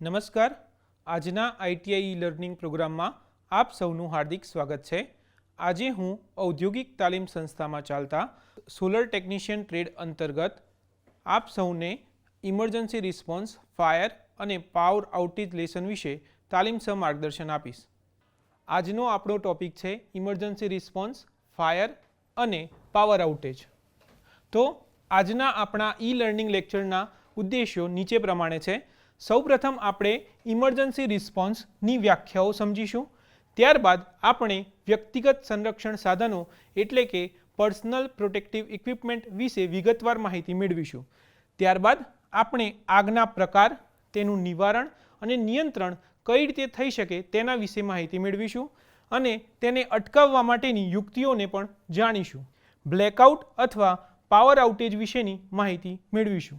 નમસ્કાર. આજના ITI learning પ્રોગ્રામમાં આપ સૌનું હાર્દિક સ્વાગત છે. આજે હું ઔદ્યોગિક તાલીમ સંસ્થામાં ચાલતા સોલર ટેકનિશિયન ટ્રેડ અંતર્ગત આપ સૌને ઇમરજન્સી રિસ્પોન્સ, ફાયર અને પાવર આઉટેજ લેસન વિશે તાલીમસર માર્ગદર્શન આપીશ. આજનો આપણો ટોપિક છે ઇમરજન્સી રિસ્પોન્સ, ફાયર અને પાવર આઉટેજ. તો આજના આપણા ઈ લર્નિંગ લેક્ચરના ઉદ્દેશ્યો નીચે પ્રમાણે છે. સૌપ્રથમ આપણે ઇમરજન્સી રિસ્પોન્સની વ્યાખ્યાઓ સમજીશું. ત્યારબાદ આપણે વ્યક્તિગત સંરક્ષણ સાધનો એટલે કે પર્સનલ પ્રોટેક્ટિવ ઇક્વિપમેન્ટ વિશે વિગતવાર માહિતી મેળવીશું. ત્યારબાદ આપણે આગના પ્રકાર, તેનું નિવારણ અને નિયંત્રણ કઈ રીતે થઈ શકે તેના વિશે માહિતી મેળવીશું અને તેને અટકાવવા માટેની યુક્તિઓને પણ જાણીશું. બ્લેકઆઉટ અથવા પાવર આઉટેજ વિશેની માહિતી મેળવીશું.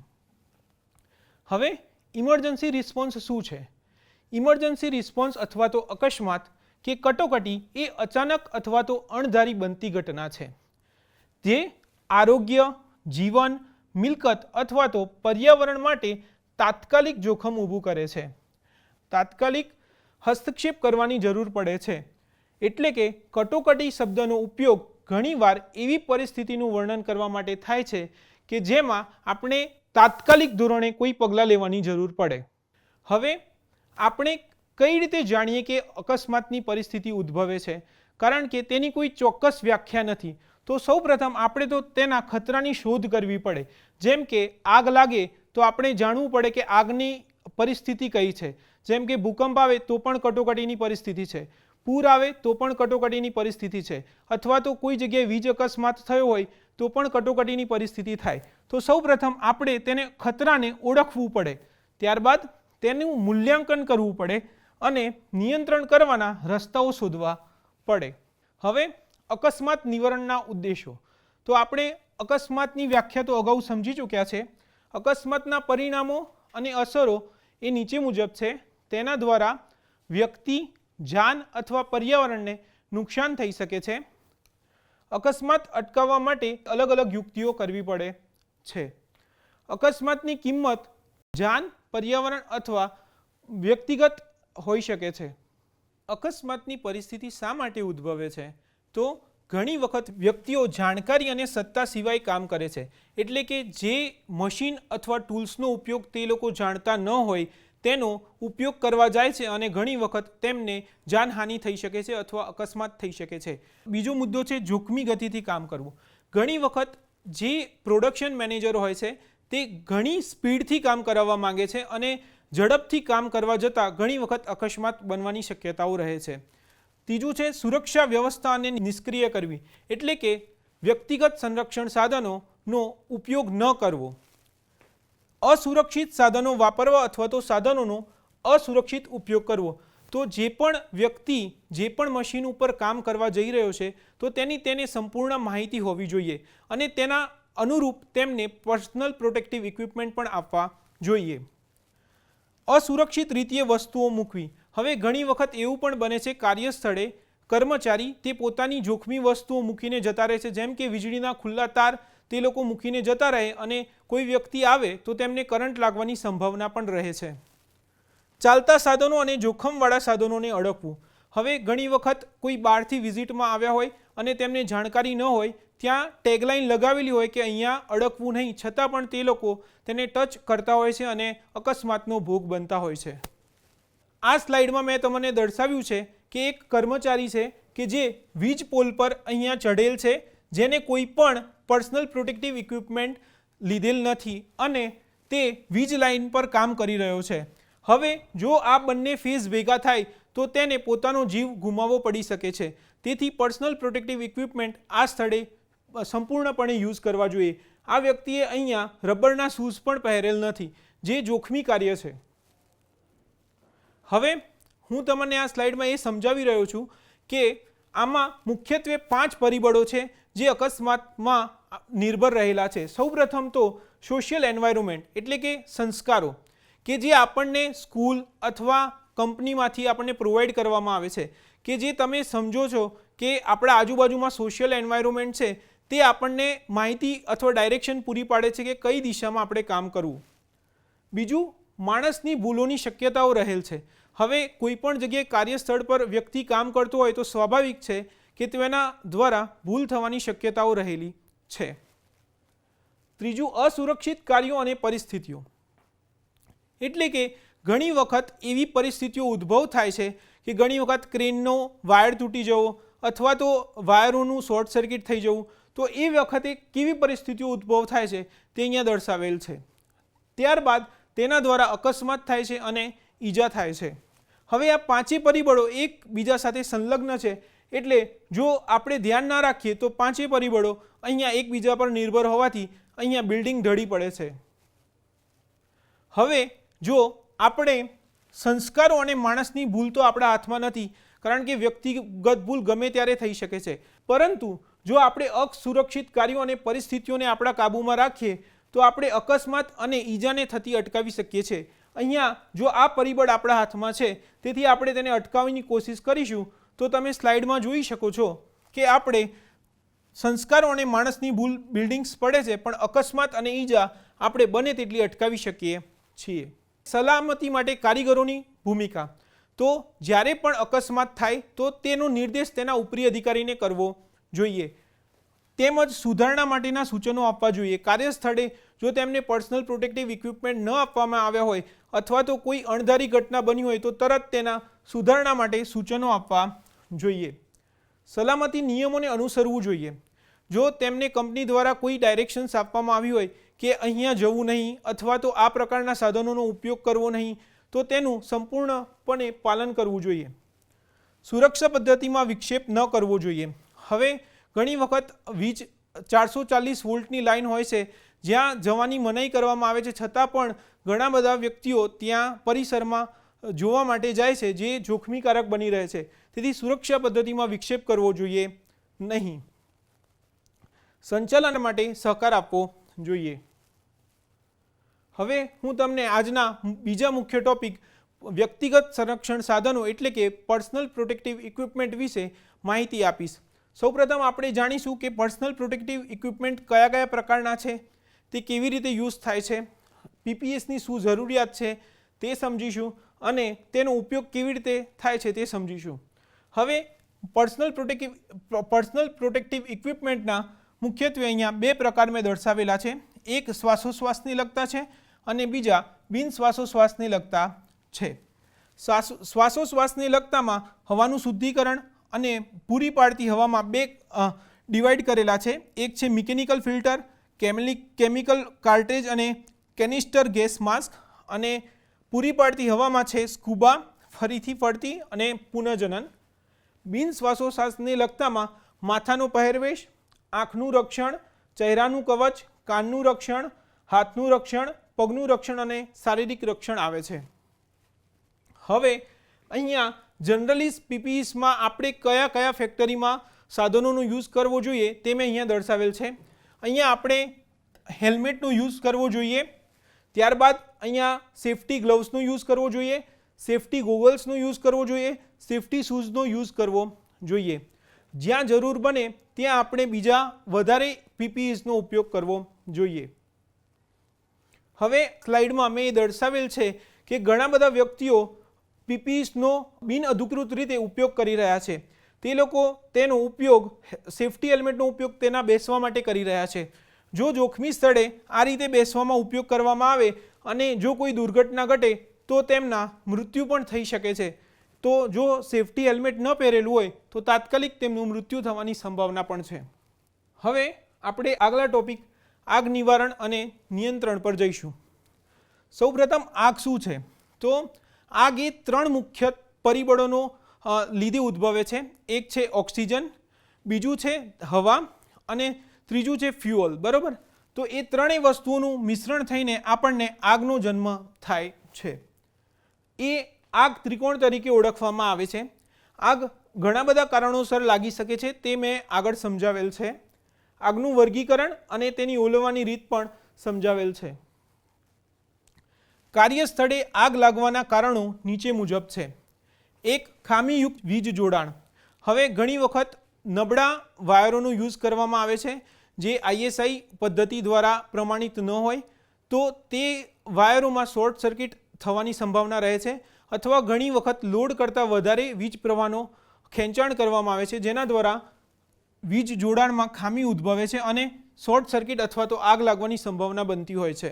હવે ઇમરજન્સી રિસ્પોન્સ શું છે? ઇમરજન્સી રિસ્પોન્સ અથવા તો અકસ્માત કે કટોકટી એ અચાનક અથવા તો અણધારી બનતી ઘટના છે જે આરોગ્ય, જીવન, મિલકત અથવા તો પર્યાવરણ માટે તાત્કાલિક જોખમ ઊભું કરે છે. તાત્કાલિક હસ્તક્ષેપ કરવાની જરૂર પડે છે. એટલે કે કટોકટી શબ્દનો ઉપયોગ ઘણીવાર એવી પરિસ્થિતિનું વર્ણન કરવા માટે થાય છે કે જેમાં આપણે તાત્કાલિક ધોરણે કોઈ પગલાં લેવાની જરૂર પડે. હવે આપણે કઈ રીતે જાણીએ કે અકસ્માતની પરિસ્થિતિ ઉદ્ભવે છે? કારણ કે તેની કોઈ ચોક્કસ વ્યાખ્યા નથી. તો સૌપ્રથમ આપણે તો તેના ખતરાની શોધ કરવી પડે. જેમ કે આગ લાગે તો આપણે જાણવું પડે કે આગની પરિસ્થિતિ કઈ છે. જેમ કે ભૂકંપ આવે તો પણ કટોકટીની પરિસ્થિતિ છે, પૂર આવે તો પણ કટોકટીની પરિસ્થિતિ છે, અથવા તો કોઈ જગ્યાએ વીજ અકસ્માત થયો હોય તો પણ કટોકટીની પરિસ્થિતિ થાય. તો સૌપ્રથમ આપણે તેને ખતરાને ઓળખવું પડે. ત્યારબાદ તેનું મૂલ્યાંકન કરવું પડે અને નિયંત્રણ કરવાના રસ્તાઓ શોધવા પડે. હવે અકસ્માત નિવારણના ઉદ્દેશો. તો આપણે અકસ્માતની વ્યાખ્યા તો અગાઉ સમજી ચૂક્યા છે. અકસ્માતના પરિણામો અને અસરો એ નીચે મુજબ છે. તેના દ્વારા વ્યક્તિ, જાન અથવા પર્યાવરણને નુકસાન થઈ શકે છે. અકસ્માત અટકાવવા માટે અલગ અલગ યુક્તિઓ કરવી પડે છે. અકસ્માતની કિંમત જાન, પર્યાવરણ અથવા વ્યક્તિગત હોઈ શકે છે. અકસ્માતની પરિસ્થિતિ શા માટે ઉદ્ભવે છે? તો ઘણી વખત વ્યક્તિઓ જાણકારી અને સત્તા સિવાય કામ કરે છે. એટલે કે જે મશીન અથવા ટૂલ્સનો ઉપયોગ તે લોકો જાણતા ન હોય તેનો ઉપયોગ કરવા જાય છે અને ઘણી વખત તેમને જાનહાનિ થઈ શકે છે અથવા અકસ્માત થઈ શકે છે. બીજો મુદ્દો છે જોખમી ગતિથી કામ કરવું. ઘણી વખત જે પ્રોડક્શન મેનેજર હોય છે તે ઘણી સ્પીડથી કામ કરાવવા માંગે છે અને ઝડપથી કામ કરવા જતાં ઘણી વખત અકસ્માત બનવાની શક્યતાઓ રહે છે. ત્રીજું છે સુરક્ષા વ્યવસ્થા અને નિષ્ક્રિય કરવી. એટલે કે વ્યક્તિગત સંરક્ષણ સાધનોનો ઉપયોગ ન કરવો, અસુરક્ષિત સાધનો વાપરવા અથવા તો સાધનોનો અસુરક્ષિત ઉપયોગ કરવો. તો જે પણ વ્યક્તિ જે પણ મશીન ઉપર કામ કરવા જઈ રહ્યો છે તો તેને સંપૂર્ણ માહિતી હોવી જોઈએ અને તેના અનુરૂપ તેમને પર્સનલ પ્રોટેક્ટિવ ઇક્વિપમેન્ટ પણ આપવા જોઈએ. અસુરક્ષિત રીતે વસ્તુઓ મૂકવી. હવે ઘણી વખત એવું પણ બને છે કાર્યસ્થળે કર્મચારી તે પોતાની જોખમી વસ્તુઓ મૂકીને જતા રહે છે. જેમ કે વીજળીના ખુલ્લા તાર તે લોકો મૂકીને જતા રહે અને કોઈ વ્યક્તિ આવે તો તેમને કરંટ લાગવાની સંભાવના પણ રહે છે. ચાલતા સાધનો અને જોખમવાળા સાધનોને અડકવું. હવે ઘણી વખત કોઈ બહારથી વિઝિટમાં આવ્યા હોય અને તેમને જાણકારી ન હોય, ત્યાં ટેગલાઇન લગાવેલી હોય કે અહીંયા અડકવું નહીં, છતાં પણ તે લોકો તેને ટચ કરતા હોય છે અને અકસ્માતનો ભોગ બનતા હોય છે. આ સ્લાઇડમાં મેં તમને દર્શાવ્યું છે કે એક કર્મચારી છે કે જે વીજ પોલ પર અહીંયા ચઢેલ છે, જેને કોઈ પણ પર્સનલ પ્રોટેક્ટિવ ઇક્વિપમેન્ટ લીધેલ નથી અને તે વીજ લાઇન પર કામ કરી રહ્યો છે. હવે જો આ બંને ફેઝ ભેગા થાય તો તેને પોતાનો જીવ ગુમાવવો પડી શકે છે. તેથી પર્સનલ પ્રોટેક્ટિવ ઇક્વિપમેન્ટ આ સ્થળે સંપૂર્ણપણે યુઝ કરવા જોઈએ. આ વ્યક્તિએ અહીંયા રબરના શૂઝ પણ પહેરેલ નથી, જે જોખમી કાર્ય છે. હવે હું તમને આ સ્લાઇડમાં એ સમજાવી રહ્યો છું કે આમાં મુખ્યત્વે 5 પરિબળો છે જે અકસ્માતમાં નિર્ભર રહેલા છે. સૌપ્રથમ તો સોશિયલ એન્વાયરમેન્ટ એટલે કે સંસ્કારો કે જે આપણને સ્કૂલ અથવા કંપનીમાંથી આપણને પ્રોવાઈડ કરવામાં આવે છે, કે જે તમે સમજો છો કે આપણા આજુબાજુમાં સોશિયલ એન્વાયરમેન્ટ છે તે આપણને માહિતી અથવા ડાયરેક્શન પૂરી પાડે છે કે કઈ દિશામાં આપણે કામ કરવું. બીજું માણસની ભૂલોની શક્યતાઓ રહેલ છે. હવે કોઈ પણ જગ્યાએ કાર્યસ્થળ પર વ્યક્તિ કામ કરતો હોય તો સ્વાભાવિક છે કે તેના દ્વારા ભૂલ થવાની શક્યતાઓ રહેલી છે. ત્રીજું, અસુરક્ષિત કાર્યો અને પરિસ્થિતિઓ, એટલે કે ઘણી વખત એવી પરિસ્થિતિઓ ઉદ્ભવ થાય છે કે ઘણી વખત ક્રેનનો વાયર તૂટી જવો અથવા તો વાયરોનું શોર્ટ સર્કિટ થઈ જવું, તો એ વખતે કેવી પરિસ્થિતિઓ ઉદ્ભવ થાય છે તે અહીંયા દર્શાવેલ છે. ત્યારબાદ તેના દ્વારા અકસ્માત થાય છે અને ઈજા થાય છે. હવે આ પાંચેય પરિબળો એકબીજા સાથે સંલગ્ન છે, એટલે જો આપણે ધ્યાન ના રાખીએ તો પાંચેય પરિબળો અહીંયા એકબીજા પર નિર્ભર હોવાથી અહીંયા બિલ્ડિંગ ઢળી પડે છે. હવે જો આપણે સંસ્કારો અને માણસની ભૂલ તો આપણા હાથમાં નથી, કારણ કે વ્યક્તિગત ભૂલ ગમે ત્યારે થઈ શકે છે, પરંતુ જો આપણે અસુરક્ષિત કાર્યો અને પરિસ્થિતિઓને આપણા કાબૂમાં રાખીએ તો આપણે અકસ્માત અને ઈજાને થતી અટકાવી શકીએ છીએ. અહીંયા જો આ પરિબળ આપણા હાથમાં છે, તેથી આપણે તેને અટકાવવાની કોશિશ કરીશું. તો તમે સ્લાઇડમાં જોઈ શકો છો કે આપણે સંસ્કારો અને માણસની ભૂલ બિલ્ડિંગ્સ પડે છે, પણ અકસ્માત અને ઈજા આપણે બને તેટલી અટકાવી શકીએ છીએ. સલામતી માટે કારીગરોની ભૂમિકા, તો જ્યારે પણ અકસ્માત થાય તો તેનો નિર્દેશ તેના ઉપરી અધિકારીને કરવો જોઈએ, તેમજ સુધારણા માટેના સૂચનો આપવા જોઈએ. કાર્યસ્થળે જો તેમને પર્સનલ પ્રોટેક્ટિવ ઇક્વિપમેન્ટ ન આપવામાં આવ્યા હોય અથવા તો કોઈ અણધારી ઘટના બની હોય તો તરત તેના સુધારણા માટે સૂચનો આપવા જોઈએ. સલામતી નિયમોને અનુસરવું જોઈએ. જો તેમને કંપની દ્વારા કોઈ ડાયરેક્શન્સ આપવામાં આવી હોય કે અહીંયા જવું નહીં અથવા તો આ પ્રકારના સાધનોનો ઉપયોગ કરવો નહીં, તો તેનું સંપૂર્ણપણે પાલન કરવું જોઈએ. સુરક્ષા પદ્ધતિમાં વિક્ષેપ ન કરવો જોઈએ. હવે ઘણી વખત વીજ 440 વોલ્ટની લાઈન હોય છે જ્યાં જવાની મનાઈ કરવામાં આવે છે, છતાં પણ ઘણા બધા વ્યક્તિઓ ત્યાં પરિસરમાં જોવા માટે જાય છે, જે જોખમીકારક બની રહે છે. તેથી સુરક્ષા પદ્ધતિમાં વિક્ષેપ કરવો જોઈએ નહીં. સંચાલન માટે સહકાર આપવો જોઈએ. હવે હું તમને આજના બીજા મુખ્ય ટોપિક વ્યક્તિગત સંરક્ષણ સાધનો એટલે કે પર્સનલ પ્રોટેક્ટિવ ઇક્વિપમેન્ટ વિશે માહિતી આપીશ. સૌપ્રથમ આપણે જાણીશું કે પર્સનલ પ્રોટેક્ટિવ ઇક્વિપમેન્ટ કયા કયા પ્રકારના છે, તે કેવી રીતે યુઝ થાય છે, પીપીએસની શું જરૂરિયાત છે તે સમજીશું અને તેનો ઉપયોગ કેવી રીતે થાય છે તે સમજીશું. હવે પર્સનલ પ્રોટેક્ટિવ ઇક્વિપમેન્ટના મુખ્યત્વે અહીંયા બે પ્રકાર મેં દર્શાવેલા છે. એક શ્વાસોશ્વાસને લગતા છે અને બીજા બિન શ્વાસોશ્વાસને લગતા છે. શ્વાસોશ્વાસને લગતામાં હવાનું શુદ્ધિકરણ અને પૂરી પાડતી હવામાં બે ડિવાઈડ કરેલા છે. એક છે મિકેનિકલ ફિલ્ટર, કેમિકલ કાર્ટ્રેજ અને કેનિસ્ટર ગેસ માસ્ક, અને પૂરી પાડતી હવામાં છે સ્કુબા, ફરીથી ફરતી અને પુનઃજનન. બિન શ્વાસોશ્વાસને લગતામાં માથાનો પહેરવેશ, આંખનું રક્ષણ, ચહેરાનું કવચ, કાનનું રક્ષણ, હાથનું રક્ષણ, પગનું રક્ષણ અને શારીરિક રક્ષણ આવે છે. હવે અહીંયા જનરલી પીપીઈસમાં આપણે કયા કયા ફેક્ટરીમાં સાધનોનો યુઝ કરવો જોઈએ તે મેં અહીંયા દર્શાવેલ છે. અહીંયા આપણે હેલ્મેટનો યુઝ કરવો જોઈએ, ત્યારબાદ અહીંયા સેફટી ગ્લવ્સનો યુઝ કરવો જોઈએ, સેફટી ગોગલ્સનો યુઝ કરવો જોઈએ, સેફટી શૂઝનો યુઝ કરવો જોઈએ. જ્યાં જરૂર બને ત્યાં આપણે બીજા વધારે પીપીઈસનો ઉપયોગ કરવો જોઈએ. હવે સ્લાઇડમાં મેં દર્શાવેલ છે કે ઘણા બધા વ્યક્તિઓ પીપીઈસનો બિનઅધિકૃત રીતે ઉપયોગ કરી રહ્યા છે. તે લોકો તેનો ઉપયોગ સેફટી હેલ્મેટનો ઉપયોગ તેના બેસવા માટે કરી રહ્યા છે. જો જોખમી સ્થળે આ રીતે બેસવામાં ઉપયોગ કરવામાં આવે અને જો કોઈ દુર્ઘટના ઘટે તો તેમના મૃત્યુ પણ થઈ શકે છે. તો જો સેફટી હેલ્મેટ ન પહેરેલું હોય તો તાત્કાલિક તેમનું મૃત્યુ થવાની સંભાવના પણ છે. હવે આપણે આગલા ટોપિક આગ નિવારણ અને નિયંત્રણ પર જઈશું. સૌપ્રથમ આગ શું છે? તો આગ એ ત્રણ મુખ્ય પરિબળોનો લીધે ઉદ્ભવે છે. એક છે ઓક્સિજન, બીજું છે હવા અને ત્રીજું છે ફ્યુઅલ. બરાબર? તો એ ત્રણેય વસ્તુઓનું મિશ્રણ થઈને આપણને આગનો જન્મ થાય છે. એ આગ ત્રિકોણ તરીકે ઓળખવામાં આવે છે. આગ ઘણા બધા કારણોસર લાગી શકે છે, તે મેં આગળ સમજાવેલ છે. આગનું વર્ગીકરણ અને તેની ઓલવવાની રીત પણ સમજાવેલ છે. કાર્યસ્થળે આગ લાગવાના કારણો નીચે મુજબ છે. એક, ખામીયુક્ત વીજ જોડાણ. હવે ઘણી વખત નબળા વાયરોનો યુઝ કરવામાં આવે છે જે ISI પદ્ધતિ દ્વારા પ્રમાણિત ન હોય, તો તે વાયરોમાં શોર્ટ સર્કિટ થવાની સંભાવના રહે છે અથવા ઘણી વખત લોડ કરતાં વધારે વીજ પ્રવાહનો ખેંચાણ કરવામાં આવે છે, જેના દ્વારા વીજ જોડાણમાં ખામી ઉદ્ભવે છે અને શોર્ટ સર્કિટ અથવા તો આગ લાગવાની સંભાવના બનતી હોય છે.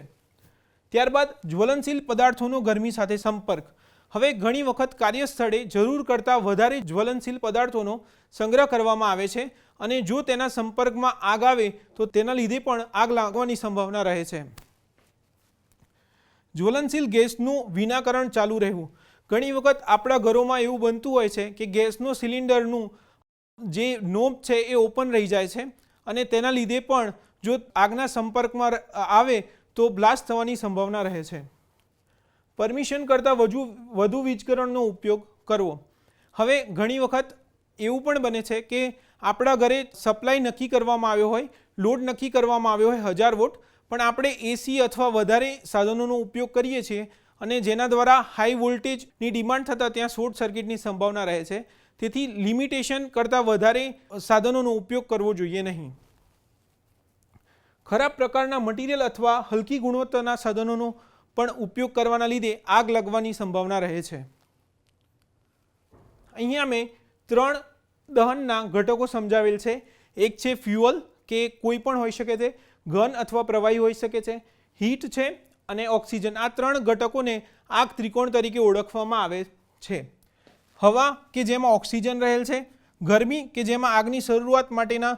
ત્યારબાદ જ્વલનશીલ પદાર્થોનો ગરમી સાથે સંપર્ક. હવે ઘણી વખત કાર્યસ્થળે જરૂર કરતાં વધારે જ્વલનશીલ પદાર્થોનો સંગ્રહ કરવામાં આવે છે અને જો તેના સંપર્કમાં આગ આવે તો તેના લીધે પણ આગ લાગવાની સંભાવના રહે છે. જ્વલનશીલ ગેસનું વિનાકરણ ચાલુ રહેવું. ઘણી વખત આપણા ઘરોમાં એવું બનતું હોય છે કે ગેસનો સિલિન્ડરનું જે નોબ છે એ ઓપન રહી જાય છે અને તેના લીધે પણ જો આગના સંપર્કમાં આવે તો બ્લાસ્ટ થવાની સંભાવના રહે છે. પરમિશન કરતાં વધુ વીજકરણનો ઉપયોગ કરવો. હવે ઘણી વખત એવું પણ બને છે કે આપણા ઘરે સપ્લાય નક્કી કરવામાં આવ્યો હોય, લોડ નક્કી કરવામાં આવ્યો હોય 1000 વોટ, પણ આપણે એસી અથવા વધારે સાધનોનો ઉપયોગ કરીએ છીએ અને જેના દ્વારા હાઈ વોલ્ટેજની ડિમાન્ડ થતાં ત્યાં શોર્ટ સર્કિટની સંભાવના રહે છે. તેથી લિમિટેશન કરતાં વધારે સાધનોનો ઉપયોગ કરવો જોઈએ નહીં. ખરાબ પ્રકારના મટીરિયલ અથવા હલકી ગુણવત્તાના સાધનોનો પણ ઉપયોગ કરવાના લીધે આગ લાગવાની સંભાવના રહે છે. અહીંયા મેં 3 દહનના ઘટકો સમજાવેલ છે. એક છે ફ્યુઅલ કે કોઈ પણ હોઈ શકે છે, ઘન અથવા પ્રવાહી હોઈ શકે છે, હીટ છે અને ઓક્સિજન. આ 3 ઘટકોને આગ ત્રિકોણ તરીકે ઓળખવામાં આવે છે. હવા કે જેમાં ઓક્સિજન રહેલ છે, ગરમી કે જેમાં આગની શરૂઆત માટેના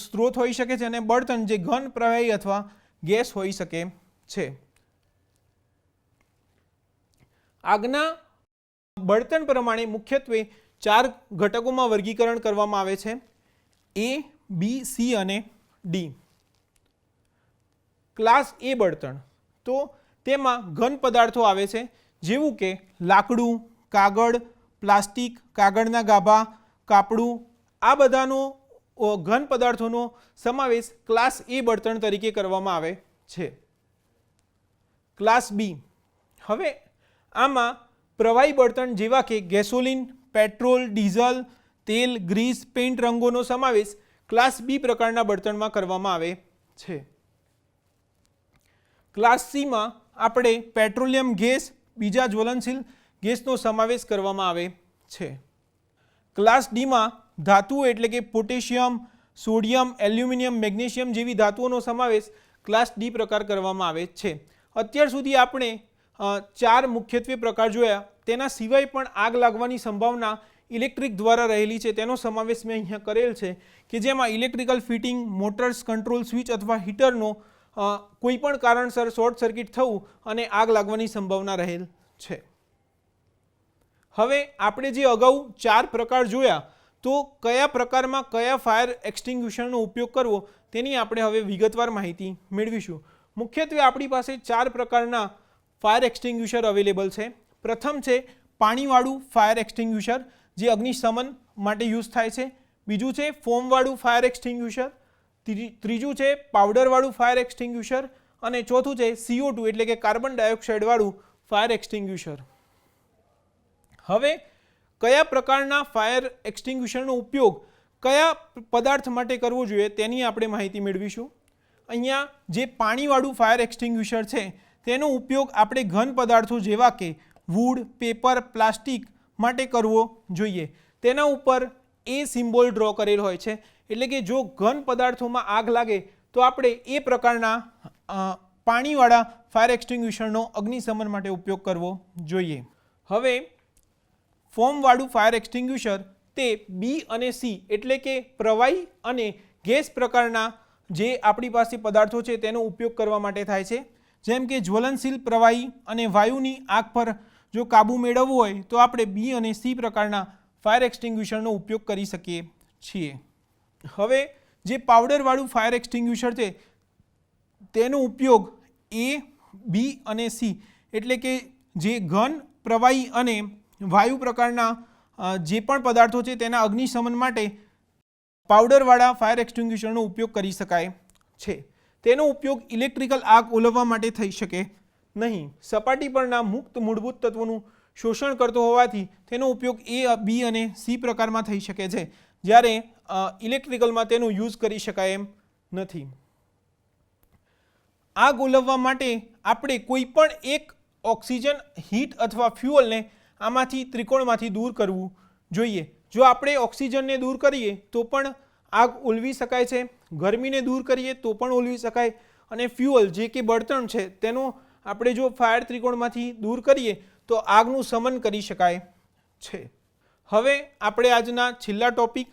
સ્ત્રોત હોઈ શકે છે અને બળતણ જે ઘન પ્રવાહી અથવા ગેસ હોઈ શકે છે. આગના બળતણ પ્રમાણે મુખ્યત્વે 4 ઘટકોમાં વર્ગીકરણ કરવામાં આવે છે: એ, બી, સી અને ડી. ક્લાસ એ બળતણ, તો તેમાં ઘન પદાર્થો આવે છે જેવું કે લાકડું, કાગળ, પ્લાસ્ટિક, કાગળના ગાભા, કાપડું. આ બધાનો ઘન પદાર્થોનો સમાવેશ ક્લાસ એ બળતણ તરીકે કરવામાં આવે છે. ક્લાસ બી. હવે આમાં પ્રવાહી બળતણ જેવા કે ગેસોલિન, પેટ્રોલ, ડીઝલ, તેલ, ગ્રીસ, પેઇન્ટ, રંગોનો સમાવેશ ક્લાસ બી પ્રકારના બળતણમાં કરવામાં આવે છે. ક્લાસ સીમાં આપણે પેટ્રોલિયમ ગેસ, બીજા જ્વલનશીલ ગેસનો સમાવેશ કરવામાં આવે છે. ક્લાસ ડીમાં ધાતુઓ એટલે કે પોટેશિયમ, સોડિયમ, એલ્યુમિનિયમ, મેગ્નેશિયમ જેવી ધાતુઓનો સમાવેશ ક્લાસ ડી પ્રકાર કરવામાં આવે છે. અત્યાર સુધી આપણે 4 મુખ્યત્વે પ્રકાર જોયા. તેના સિવાય પણ આગ લાગવાની સંભાવના ઇલેક્ટ્રિક દ્વારા રહેલી છે, તેનો સમાવેશ મેં અહીંયા કરેલ છે કે જેમાં electrical fitting, motors, control switch અથવા હીટરનો કોઈ પણ કારણસર શોર્ટ સર્કિટ થવું અને આગ લાગવાની સંભાવના રહેલ છે. હવે આપણે જે અગાઉ 4 પ્રકાર જોયા, તો કયા પ્રકારમાં કયા ફાયર એક્સટિંગ્યુશરનો ઉપયોગ કરવો તેની આપણે હવે વિગતવાર માહિતી મેળવીશું. મુખ્યત્વે આપણી પાસે 4 પ્રકારના ફાયર એક્સટિંગ્યુશર અવેલેબલ છે. પ્રથમ છે પાણીવાળું ફાયર એક્સટિંગ્યુશર, જે અગ્નિશમન માટે યુઝ થાય છે. બીજું છે ફોમવાળું ફાયર એક્સટિંગ્યુશર. ત્રીજું છે પાવડરવાળું ફાયર એક્સટિંગ્યુશર અને ચોથું છે CO2 એટલે કે કાર્બન ડાયોક્સાઇડવાળું ફાયર એક્સટિંગ્યુશર. હવે કયા પ્રકારના ફાયર એક્સટિંગ્યુશરનો ઉપયોગ કયા પદાર્થ માટે કરવો જોઈએ તેની આપણે માહિતી મેળવીશું. અહીંયા જે પાણીવાળું ફાયર એક્સટિંગ્યુશર છે તેનો ઉપયોગ આપણે ઘન પદાર્થો જેવા કે વુડ, પેપર, પ્લાસ્ટિક માટે કરવો જોઈએ. તેના ઉપર એ સિમ્બોલ ડ્રો કરેલ હોય છે, એટલે કે જો ઘન પદાર્થોમાં આગ લાગે તો આપણે એ પ્રકારના પાણીવાળા ફાયર એક્સટિંગ્યુશરનો અગ્નિશમન માટે ઉપયોગ કરવો જોઈએ. હવે ફોમવાળું ફાયર એક્સટિંગ્યુશર તે બી અને સી એટલે કે પ્રવાહી અને ગેસ પ્રકારના જે આપણી પાસે પદાર્થો છે તેનો ઉપયોગ કરવા માટે થાય છે. જેમ કે જ્વલનશીલ પ્રવાહી અને વાયુની આગ પર જો કાબૂ મેળવવો હોય તો આપણે બી અને સી પ્રકારના ફાયર એક્સટિંગ્યુશરનો ઉપયોગ કરી શકીએ છીએ. હવે જે પાવડરવાળું ફાયર એક્સટિંગ્યુશર છે તેનો ઉપયોગ એ, બી અને સી એટલે કે જે ઘન, પ્રવાહી અને વાયુ પ્રકારના જે પણ પદાર્થો છે તેના અગ્નિશમન માટે પાવડરવાળા ફાયર એક્સટિંગ્યુશરનો ઉપયોગ કરી શકાય છે. તેનો ઉપયોગ ઇલેક્ટ્રિકલ આગ ઓલવવા માટે થઈ શકે નહીં. સપાટી પરના મુક્ત મૂળભૂત તત્વોનું શોષણ કરતો હોવાથી તેનો ઉપયોગ એ, બી અને સી પ્રકારમાં થઈ શકે છે, જ્યારે ઇલેક્ટ્રિકલમાં તેનો યુઝ કરી શકાય એમ નથી. આગ ઓલવવા માટે આપણે કોઈ પણ એક ઓક્સિજન, હીટ અથવા ફ્યુઅલને આમાંથી ત્રિકોણમાંથી દૂર કરવું જોઈએ. જો આપણે ઓક્સિજનને દૂર કરીએ તો પણ આગ ઓલવી શકાય છે, ગરમીને દૂર કરીએ તો પણ ઓલવી શકાય, અને ફ્યુઅલ જે કે બળતણ છે તેનો આપણે જો ફાયર ત્રિકોણમાંથી દૂર કરીએ તો આગનું શમન કરી શકાય છે. હવે આપણે આજના છેલ્લા ટોપિક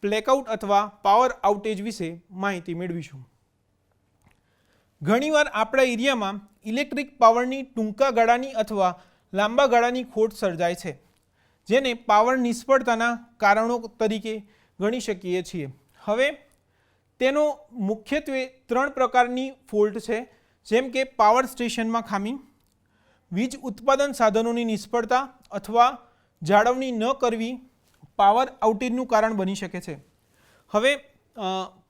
બ્લેકઆઉટ અથવા પાવર આઉટેજ વિશે માહિતી મેળવીશું. ઘણીવાર આપણા એરિયામાં ઇલેક્ટ્રિક પાવરની ટૂંકા ગાળાની અથવા લાંબા ગાળાની ખોટ સર્જાય છે, જેને પાવર નિષ્ફળતાના કારણો તરીકે ગણી શકીએ છીએ. હવે તેનો મુખ્યત્વે 3 પ્રકારની ફોલ્ટ છે, જેમ કે પાવર સ્ટેશનમાં ખામી, વીજ ઉત્પાદન સાધનોની નિષ્ફળતા અથવા જાળવણી ન કરવી પાવર આઉટેજનું કારણ બની શકે છે. હવે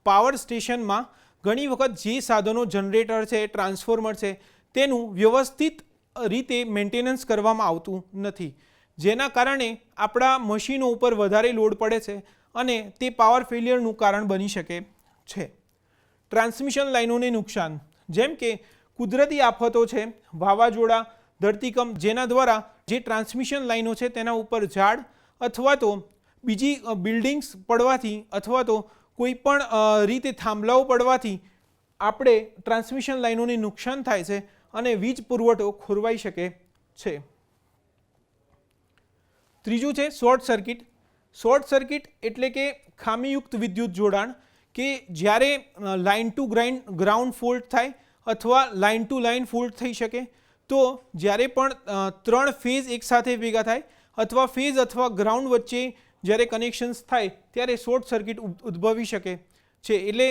પાવર સ્ટેશનમાં ઘણી વખત જે સાધનો જનરેટર છે, ટ્રાન્સફોર્મર છે, તેનું વ્યવસ્થિત રીતે મેન્ટેનન્સ કરવામાં આવતું નથી, જેના કારણે આપણા મશીનો ઉપર વધારે લોડ પડે છે અને તે પાવર ફેલિયરનું કારણ બની શકે છે. ટ્રાન્સમિશન લાઇનોને નુકસાન, જેમ કે કુદરતી આફતો છે, વાવાઝોડા, ધરતીકંપ, જેના દ્વારા જે ટ્રાન્સમિશન લાઇનો છે તેના ઉપર ઝાડ અથવા તો બીજી બિલ્ડિંગ્સ પડવાથી અથવા તો કોઈ પણ રીતે થાંભલાઓ પડવાથી આપણે ટ્રાન્સમિશન લાઇનોને નુકસાન થાય છે અને વીજ પુરવઠો ખોરવાઈ શકે છે. ત્રીજું છે શોર્ટ સર્કિટ. શોર્ટ સર્કિટ એટલે કે ખામીયુક્ત વિદ્યુત જોડાણ, કે જ્યારે લાઇન ટુ ગ્રાઉન્ડ ફોલ્ટ થાય અથવા લાઇન ટુ લાઇન ફોલ્ટ થઈ શકે, તો જ્યારે પણ 3 ફેઝ એકસાથે ભેગા થાય અથવા ફેઝ અથવા ગ્રાઉન્ડ વચ્ચે જ્યારે કનેક્શન્સ થાય ત્યારે શોર્ટ સર્કિટ ઉદ્ભવી શકે છે. એટલે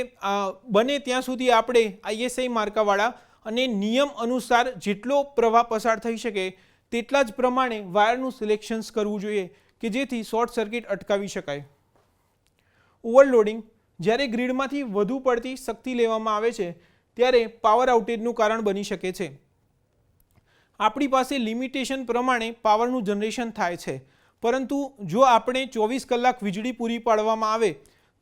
બને ત્યાં સુધી આપણે ISI માર્કાવાળા અને નિયમ અનુસાર જેટલો પ્રવાહ પસાર થઈ શકે તેટલા જ પ્રમાણે વાયરનું સિલેક્શન્સ કરવું જોઈએ કે જેથી શોર્ટ સર્કિટ અટકાવી શકાય. ઓવરલોડિંગ, જ્યારે ગ્રીડમાંથી વધુ પડતી શક્તિ લેવામાં આવે છે ત્યારે પાવર આઉટેજનું કારણ બની શકે છે. આપણી પાસે લિમિટેશન પ્રમાણે પાવરનું જનરેશન થાય છે, પરંતુ જો આપણે 24 કલાક વીજળી પૂરી પાડવામાં આવે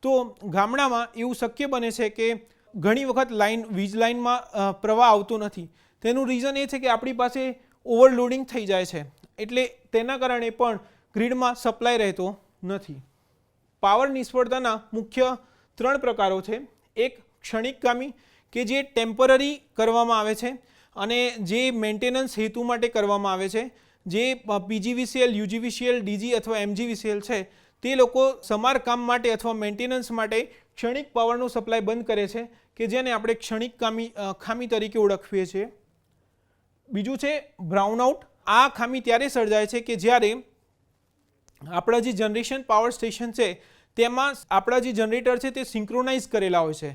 તો ગામડામાં એવું શક્ય બને છે કે ઘણી વખત વીજ લાઇનમાં પ્રવાહ આવતો નથી. તેનું રીઝન એ છે કે આપણી પાસે ઓવરલોડિંગ થઈ જાય છે, એટલે તેના કારણે પણ ગ્રીડમાં સપ્લાય રહેતો નથી. પાવર નિષ્ફળતાના મુખ્ય 3 પ્રકારો છે. એક ક્ષણિકગામી, કે જે ટેમ્પરરી કરવામાં આવે છે અને જે મેન્ટેનન્સ હેતુ માટે કરવામાં આવે છે. જે PGVCL, UGVCL, DG અથવા MGVCL છે તે લોકો સમારકામ માટે અથવા મેન્ટેનન્સ માટે ક્ષણિક પાવરનો સપ્લાય બંધ કરે છે, કે જેને આપણે ક્ષણિક ખામી તરીકે ઓળખીએ છીએ. બીજું છે બ્રાઉનઆઉટ. આ ખામી ત્યારે સર્જાય છે કે જ્યારે આપણા જે જનરેશન પાવર સ્ટેશન છે તેમાં આપણા જે જનરેટર છે તે સિંક્રોનાઇઝ કરેલા હોય છે.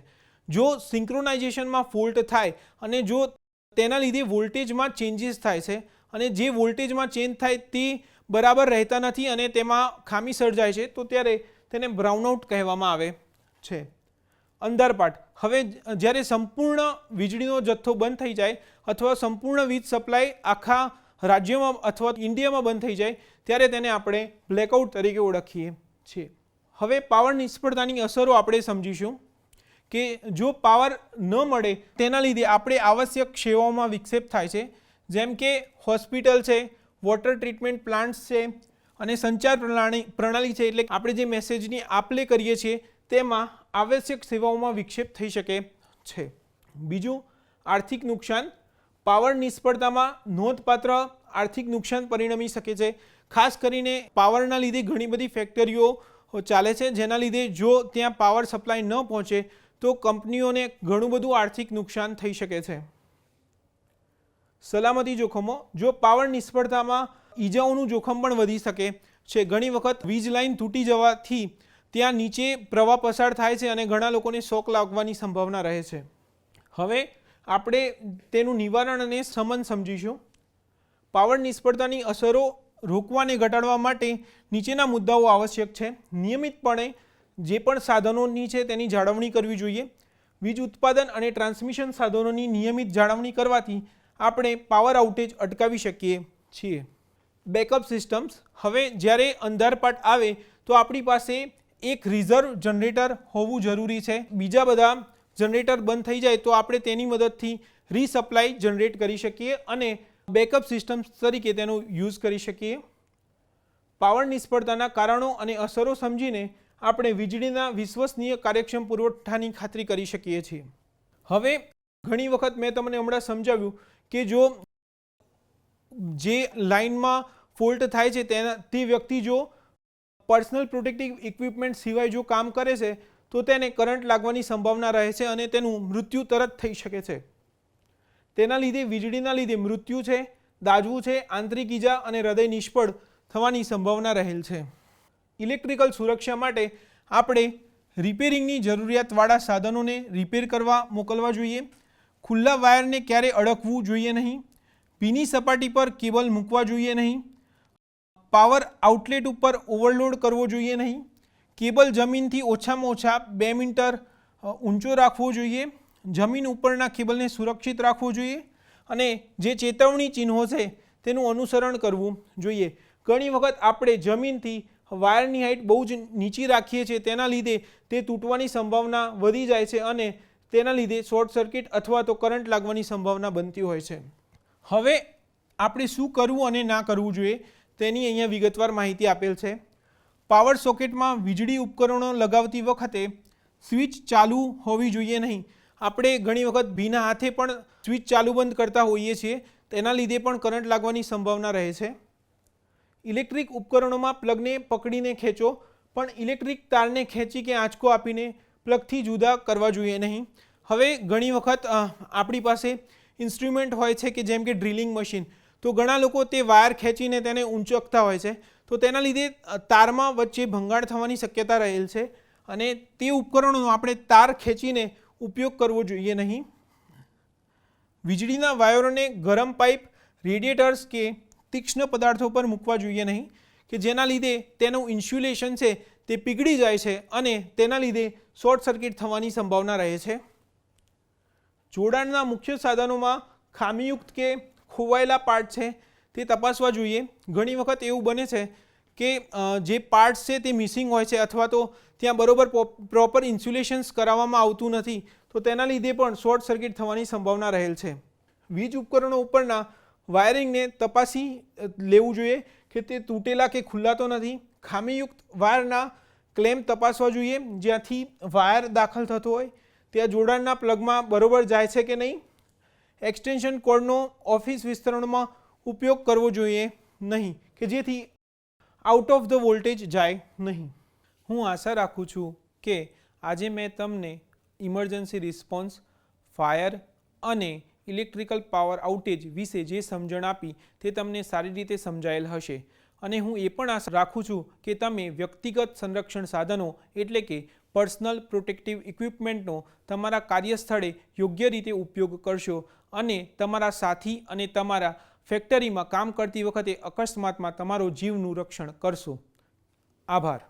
જો સિંક્રોનાઇઝેશનમાં ફોલ્ટ થાય અને જો તેના લીધે વોલ્ટેજમાં ચેન્જીસ થાય છે અને જે વોલ્ટેજમાં ચેન્જ થાય તે બરાબર રહેતા નથી અને તેમાં ખામી સર્જાય છે, તો ત્યારે તેને બ્રાઉનઆઉટ કહેવામાં આવે છે. અંધારપાટ, હવે જ્યારે સંપૂર્ણ વીજળીનો જથ્થો બંધ થઈ જાય અથવા સંપૂર્ણ વીજ સપ્લાય આખા રાજ્યમાં અથવા ઇન્ડિયામાં બંધ થઈ જાય ત્યારે તેને આપણે બ્લેકઆઉટ તરીકે ઓળખીએ છીએ. હવે પાવર નિષ્ફળતાની અસરો આપણે સમજીશું કે જો પાવર ન મળે તેના લીધે આપણે આવશ્યક સેવાઓમાં વિક્ષેપ થાય છે, જેમ કે હોસ્પિટલ છે, વોટર ટ્રીટમેન્ટ પ્લાન્ટ્સ છે અને સંચાર પ્રણાલી છે, એટલે આપણે જે મેસેજની આપ-લે કરીએ છીએ તેમાં આવશ્યક સેવાઓમાં વિક્ષેપ થઈ શકે છે. બીજું આર્થિક નુકસાન. પાવર નિષ્ફળતામાં નોંધપાત્ર આર્થિક નુકસાન પરિણમી શકે છે. ખાસ કરીને પાવરના લીધે ઘણી બધી ફેક્ટરીઓ ચાલે છે, જેના લીધે જો ત્યાં પાવર સપ્લાય ન પહોંચે તો કંપનીઓને ઘણું બધું આર્થિક નુકસાન થઈ શકે છે. સલામતી જોખમો. જો પાવર નિષ્ફળતામાં ઈજાઓનું જોખમ પણ વધી શકે છે. ઘણી વખત વીજ લાઇન તૂટી જવાથી ત્યાં નીચે પ્રવાહ પસાર થાય છે અને ઘણા લોકોને શોક લાગવાની સંભાવના રહે છે. હવે આપણે તેનું નિવારણ અને શમન સમજીશું. પાવર નિષ્ફળતાની અસરો રોકવા અને ઘટાડવા માટે નીચેના મુદ્દાઓ આવશ્યક છે. નિયમિતપણે જે પણ સાધનોની છે તેની જાળવણી કરવી જોઈએ. વીજ ઉત્પાદન અને ટ્રાન્સમિશન સાધનોની નિયમિત જાળવણી કરવાથી આપણે પાવર આઉટેજ અટકાવી શકીએ છીએ. Backup systems. હવે જ્યારે અંધારપાટ આવે તો આપણી પાસે એક રિઝર્વ જનરેટર હોવું જરૂરી છે. બીજા બધા જનરેટર બંધ થઈ જાય તો આપણે તેની મદદથી રીસપ્લાય જનરેટ કરી શકીએ અને બેકઅપ સિસ્ટમ તરીકે તેનો યુઝ કરી શકીએ. પાવર નિષ્ફળતાના કારણો અને અસરો સમજીને આપણે વીજળીના વિશ્વસનીય કાર્યક્ષમ પુરવઠાની ખાતરી કરી શકીએ છીએ. હવે ઘણી વખત મેં તમને હમણાં સમજાવ્યું કે જો જે લાઇનમાં ફોલ્ટ થાય છે તે વ્યક્તિ જો પર્સનલ પ્રોટેક્ટિવ ઇક્વિપમેન્ટ સિવાય જો કામ કરે છે તો તેને કરંટ લાગવાની સંભાવના રહે છે અને તેનું મૃત્યુ તરત થઈ શકે છે. તેના લીધે વીજળીના લીધે મૃત્યુ છે, દાઝવું છે, આંતરિક ઈજા અને હૃદય નિષ્ફળ થવાની સંભાવના રહેલ છે. ઇલેક્ટ્રિકલ સુરક્ષા માટે આપણે રિપેરિંગની જરૂરિયાતવાળા સાધનોને રિપેર કરવા મોકલવા જોઈએ. ખુલ્લા વાયરને ક્યારે અડકવું જોઈએ નહીં. ભીની સપાટી પર કેબલ મૂકવા જોઈએ નહીં. પાવર આઉટલેટ ઉપર ઓવરલોડ કરવો જોઈએ નહીં. કેબલ જમીનથી ઓછામાં ઓછા 2 મીટર ઊંચો રાખવો જોઈએ. જમીન ઉપરના કેબલને સુરક્ષિત રાખવો જોઈએ અને જે ચેતવણી ચિહ્નો છે તેનું અનુસરણ કરવું જોઈએ. ઘણી વખત આપણે જમીનથી વાયરની હાઇટ બહુ જ નીચી રાખીએ છીએ, તેના લીધે તે તૂટવાની સંભાવના વધી જાય છે અને તેના લીધે શોર્ટ સર્કિટ અથવા તો કરંટ લાગવાની સંભાવના બનતી હોય છે. હવે આપણે શું કરવું અને ના કરવું જોઈએ તેની અહીંયા વિગતવાર માહિતી આપેલ છે. પાવર સોકેટમાં વીજળી ઉપકરણો લગાવતી વખતે સ્વિચ ચાલુ હોવી જોઈએ નહીં. આપણે ઘણી વખત ભીના હાથે પણ સ્વિચ ચાલુ બંધ કરતા હોઈએ છીએ, તેના લીધે પણ કરંટ લાગવાની સંભાવના રહે છે. ઇલેક્ટ્રિક ઉપકરણોમાં પ્લગને પકડીને ખેંચો, પણ ઇલેક્ટ્રિક તારને ખેંચી કે આંચકો આપીને પ્લગથી જુદા કરવા જોઈએ નહીં. હવે ઘણી વખત આપણી પાસે ઇન્સ્ટ્રુમેન્ટ હોય છે કે જેમ કે ડ્રિલિંગ મશીન, તો ઘણા લોકો તે વાયર ખેંચીને તેને ઊંચકતા હોય છે, તો તેના લીધે તારમાં વચ્ચે ભંગાણ થવાની શક્યતા રહેલ છે અને તે ઉપકરણોનો આપણે તાર ખેંચીને ઉપયોગ કરવો જોઈએ નહીં. વીજળીના વાયરોને ગરમ પાઇપ, રેડિએટર્સ કે તીક્ષ્ણ પદાર્થો પર મૂકવા જોઈએ નહીં કે જેના લીધે તેનું ઇન્સ્યુલેશન છે તે પીગળી જાય છે અને તેના લીધે શોર્ટ સર્કિટ થવાની સંભાવના રહે છે. જોડાણના મુખ્ય સાધનોમાં ખામીયુક્ત કે ખોવાયેલા પાર્ટ છે તે તપાસવા જોઈએ. ઘણી વખત એવું બને છે કે જે પાર્ટ્સ છે તે મિસિંગ હોય છે અથવા તો ત્યાં બરોબર પ્રોપર ઇન્સ્યુલેશન્સ કરાવવામાં આવતું નથી, તો તેના લીધે પણ શોર્ટ સર્કિટ થવાની સંભાવના રહેલ છે. વીજ ઉપકરણો ઉપરના વાયરિંગને તપાસી લેવું જોઈએ કે તે તૂટેલા કે ખુલ્લા તો નથી. ખામીયુક્ત વાયરના ક્લેમ્પ તપાસવા જોઈએ, જ્યાંથી વાયર દાખલ થતો હોય ત્યાં જોડાણના પ્લગમાં બરોબર જાય છે કે નહીં. એક્સટેન્શન કોર્ડનો ઓફિસ વિસ્તરણમાં ઉપયોગ કરવો જોઈએ નહીં કે જેથી આઉટ ઓફ ધ વોલ્ટેજ જાય નહીં. હું આશા રાખું છું કે આજે મેં તમને ઇમરજન્સી રિસ્પોન્સ, ફાયર અને ઇલેક્ટ્રિકલ પાવર આઉટેજ વિશે જે સમજણ આપી તે તમને સારી રીતે સમજાયેલ હશે અને હું એ પણ આશા રાખું છું કે તમે વ્યક્તિગત સંરક્ષણ સાધનો એટલે કે પર્સનલ પ્રોટેક્ટિવ ઇક્વિપમેન્ટનો તમારા કાર્યસ્થળે યોગ્ય રીતે ઉપયોગ કરશો અને તમારા સાથી અને તમારા ફેક્ટરીમાં કામ કરતી વખતે અકસ્માતમાં તમારો જીવનું રક્ષણ કરશો. આભાર.